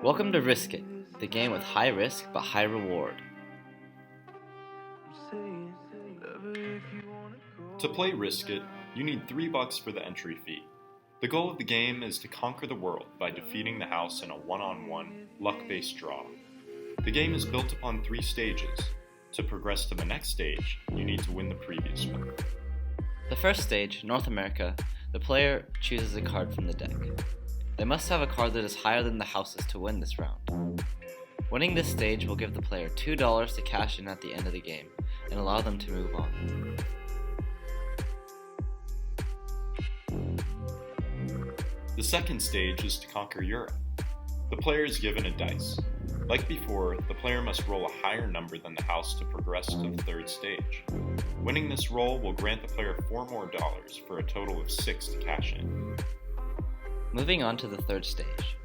Welcome to Risk It, the game with high risk but high reward. To play Risk It, you need $3 for the entry fee. The goal of the game is to conquer the world by defeating the house in a one-on-one, luck-based draw. The game is built upon 3 stages. To progress to the next stage, you need to win the previous one. The first stage, North America, the player chooses a card from the deck. They must have a card that is higher than the houses to win this round. Winning this stage will give the player $2 to cash in at the end of the game and allow them to move on. The second stage is to conquer Europe. The player is given a dice. Like before, the player must roll a higher number than the house to progress to the third stage. Winning this roll will grant the player $4 more for a total of 6 to cash in. Moving on to the third stage,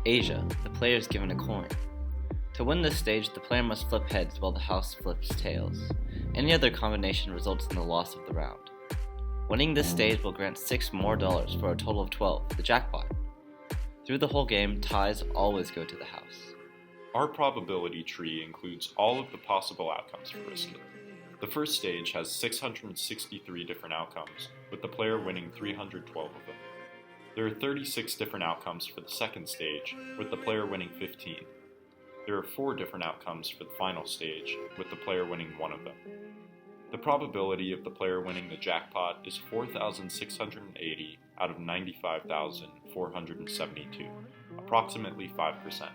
Asia, the player is given a coin. To win this stage, the player must flip heads while the house flips tails. Any other combination results in the loss of the round. Winning this stage will grant $6 more for a total of 12, the jackpot. Through the whole game, ties always go to the house. Our probability tree includes all of the possible outcomes for Risk It. The first stage has 663 different outcomes, with the player winning 312 of them. There are 36 different outcomes for the second stage, with the player winning 15. There are 4 different outcomes for the final stage, with the player winning 1 of them. The probability of the player winning the jackpot is 4,680 out of 95,472, approximately 5%.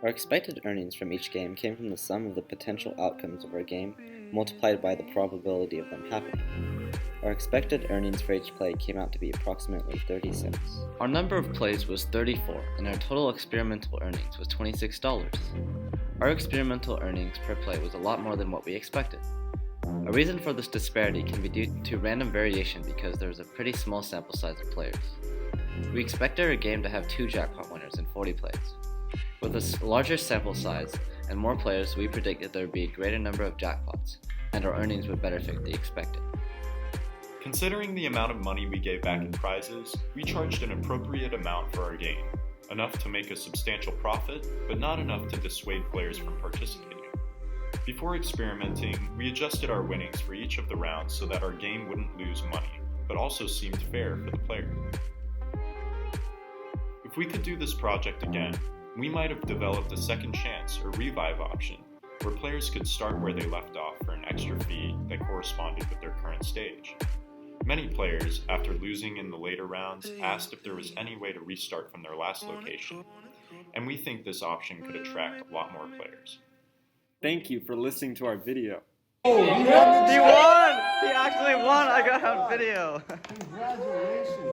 Our expected earnings from each game came from the sum of the potential outcomes of our game multiplied by the probability of them happening. Our expected earnings for each play came out to be approximately 30 cents. Our number of plays was 34, and our total experimental earnings was $26. Our experimental earnings per play was a lot more than what we expected. A reason for this disparity can be due to random variation because there is a pretty small sample size of players. We expected our game to have 2 jackpot winners in 40 plays. With a larger sample size and more players, we predicted there would be a greater number of jackpots, and our earnings would better fit the expected. Considering the amount of money we gave back in prizes, we charged an appropriate amount for our game, enough to make a substantial profit, but not enough to dissuade players from participating. Before experimenting, we adjusted our winnings for each of the rounds so that our game wouldn't lose money, but also seemed fair for the player. If we could do this project again, we might have developed a second chance or revive option, where players could start where they left off for an extra fee that corresponded with their current stage. Many players, after losing in the later rounds, asked if there was any way to restart from their last location, and we think this option could attract a lot more players. Thank you for listening to our video. He won! He actually won! I got on video! Congratulations.